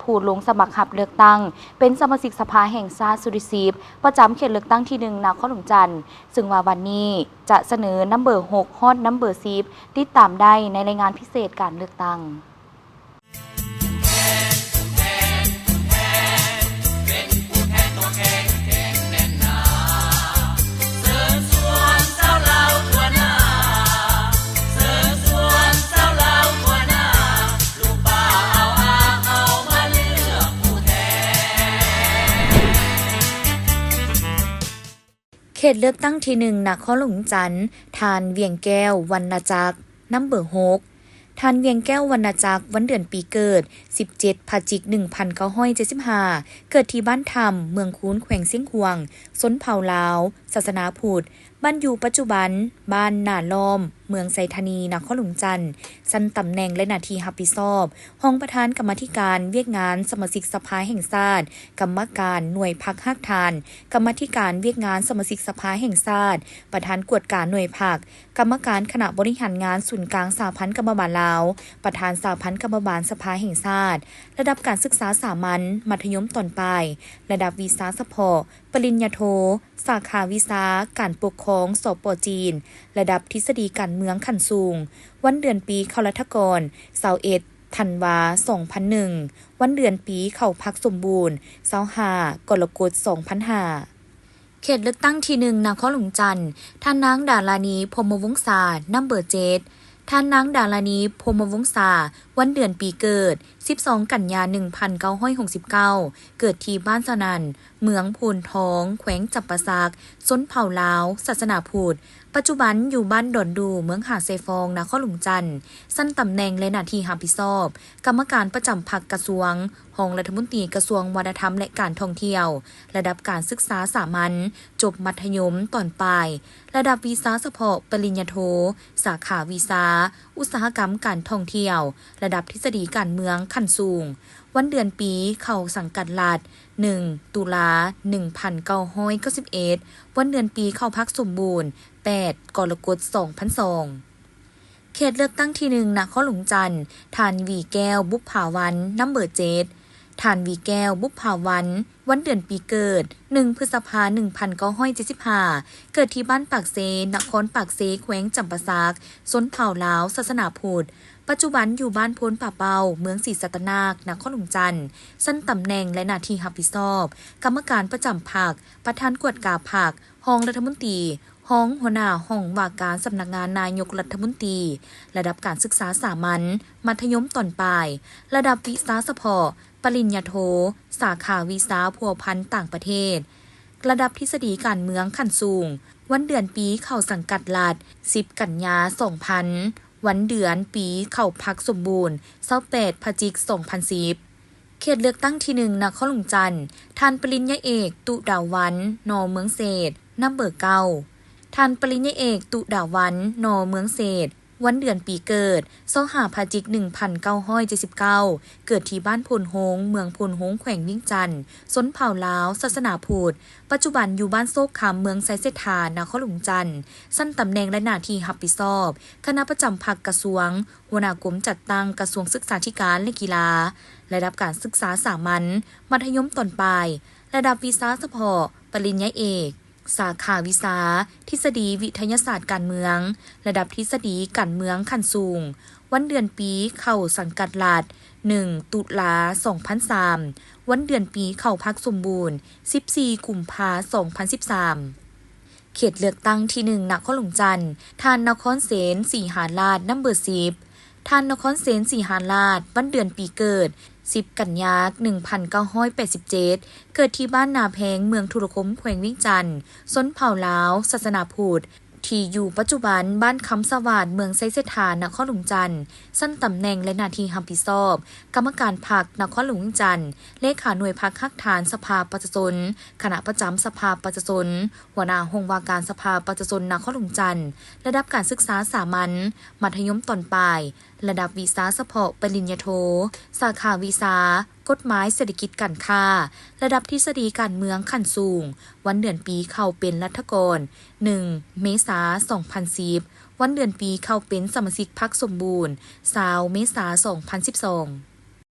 ผู้ลงสมัครหับเลือกตั้งเป็นสมาชิกสภาแห่งชาติสุริศีพประจำเขตเลือกตั้งที่1นครหลวงจันทร์ซึ่งว่าวันนี้จะเสนอนัมเบอร์6ฮอดนัมเบอร์10ติดตามได้ในรายงานพิเศษการเลือกตั้งเขตเลือกตั้งที่1นครหลวงจันทร์ทานเวียงแก้ววรรณจักรนัมเบอร์6ทานเวียงแก้ววรรณจักรวันเดือนปีเกิด17 พฤศจิกายน 1975เกิดที่บ้านธรรมเมืองคูนแขวงเสียงหวงสนเผ่าลาวศาสนาพุทธบ้านอยู่ปัจจุบันบ้านหน้าล้อมเมืองไซธานีนครหลวงจันทร์สั้นตำแหน่งและหน้าที่รับผิดชอบห้องประธานกรรมาธิการเวียกงานสมาชิกสภาแห่งชาติกรรมการหน่วยพักฮักทานกรรมาธิการเวียกงานสมาชิกสภาแห่งชาติประธานกวดการหน่วยพักกรรมการคณะบริหารงานศูนย์กลางสหพันธ์กรรมบาลลาวประธานสหพันธ์กรรมบาลสภาแห่งชาติระดับการศึกษาสามัญมัธยมต้นปลายระดับวีซ่าเฉพาะปริญญาโทสาขาวิชาการปกครองสป.จีนระดับทฤษฎีการเมืองขั้นสูงวันเดือนปีเข้ารัฐกร21 ธันวาคม 2001วันเดือนปีเข้าพักสมบูรณ์25 กรกฎาคม 2005เขตเลือกตั้งที่1นครหลวงจันทร์ท่านนางดารานีพรหมวงศานัมเบอร์7ท่านนางดารานีพรหมวงศาวันเดือนปีเกิด12 กันยายน 1969เกิดที่บ้านสนันเมืองโพนทองแขวงจำปาสักสนเผ่าลาวศาสนาพุทธปัจจุบันอยู่บ้านดอนดูเมืองหาดไซฟองนครหลวงจันทร์สั้นตำแหน่งและหน้าที่รับผิดชอบกรรมการประจำพรรคกระทรวงห้องรัฐมนตรีกระทรวงวัฒนธรรมและการท่องเที่ยวระดับการศึกษาสามัญจบมัธยมตอนปลายระดับวีซ่าเฉพาะปริญญาโทสาขาวีซ่าอุตสาหกรรมการท่องเที่ยวระดับทฤษฎีการเมืองขั้นสูงวันเดือนปีเข้าสังกัดรัฐ1 ตุลา 1991วันเดือนปีเข้าพักสมบูรณ์8 กรกฎาคม 2002เขตเลือกตั้งที่1นครหลวงจันทร์ทานวีแก้วบุพภาวันนัมเบอร์7ทานวีแก้วบุพภาวันวันเดือนปีเกิด1 พฤษภาคม 1975เกิดที่บ้านปากเซนครปากเซแขวงจำปาสักสนเผ่าลาวศาสนาพุทธปัจจุบันอยู่บ้านพ้นป่าเปาเมืองศรีสัตนานครหลวงจันทร์สั้นตำแหน่งและหน้าที่รับผิดชอบกรรมการประจำพรรคประธานกวดกาพรรคห้องรัฐมนตรีห้องหัวหน้าห้องว่าการสำนักงานนายกรัฐมนตรีระดับการศึกษาสามัญมัธยมต้นปลายระดับวิชาเฉพาะปริญญาโทสาขาวิชาพัวพันธ์ต่างประเทศระดับทฤษฎีการเมืองขั้นสูงวันเดือนปีเข้าสังกัดรัฐ10 กันยายน 2000วันเดือนปีเข้าพักสมบูรณ์28 พฤศจิกายน 2010เขตเลือกตั้งที่1นครหลวงจันทร์ท่านปริญญาเอกตุดาวันนเมืองเศษนัมเบอร์9ท่านปริญญาเอกตุดาวันนเมืองเศษวันเดือนปีเกิด25 พฤศจิกายน 1979เกิดที่บ้านพลโฮงเมืองพลโฮงแขวงวิ่งจันทร์สนเผ่าลาวศาสนาพุทธปัจจุบันอยู่บ้านโซกคำเมืองไซเซธานครหลวงจันทร์สั้นตำแหน่งและหน้าที่รับผิดชอบคณะประจำพรรคกระทรวงหัวหน้ากรมจัดตั้งกระทรวงศึกษาธิการและกีฬาระดับการศึกษาสามัญมัธยมต้นปลายระดับวิชาเฉพาะปริญญาเอกสาขาวิชาทฤษฎีวิทยาศาสตร์การเมืองระดับทฤษฎีการเมืองขั้นสูงวันเดือนปีเข้าสังกัดรัฐ1 ตุลา 2003วันเดือนปีเข้าพักสมบูรณ์14 กุมภาพันธ์ 2013เขตเลือกตั้งที่1นครหลวงจันทร์ท่านนครเสนศรีหาราชนัมเบอร์10ท่านนครเสนศรีหาราชวันเดือนปีเกิด10 กันยายน 1987เกิดที่บ้านนาแพงเมืองทุรคมแขวงวิ่งจันทร์สนเผ่าลาวศาสนาพุทธที่อยู่ปัจจุบันบ้านคำสวัสดิ์เมืองไซเซธานครหลวงจันทร์สั้นตำแหน่งและหน้าที่รับผิดชอบกรรมการพรรคนครหลวงจันทร์เลขาหน่วยพรรคฮักฐานสภาประชาชนคณะประจำสภาประชาชนหัวหน้าห้องว่าการสภาประชาชนนครหลวงจันทร์ระดับการศึกษาสามัญมัธยมต้นปลายระดับวีซ่าเฉพาะปริญญาโทสาขาวีซ่ากฎหมายเศรษฐกิจการค้าระดับทฤษฎีการเมืองขั้นสูงวันเดือนปีเข้าเป็นรัฐกร1 เมษายน 2010วันเดือนปีเข้าเป็นสมาชิกพรรคสมบูรณ์20 เมษายน 2012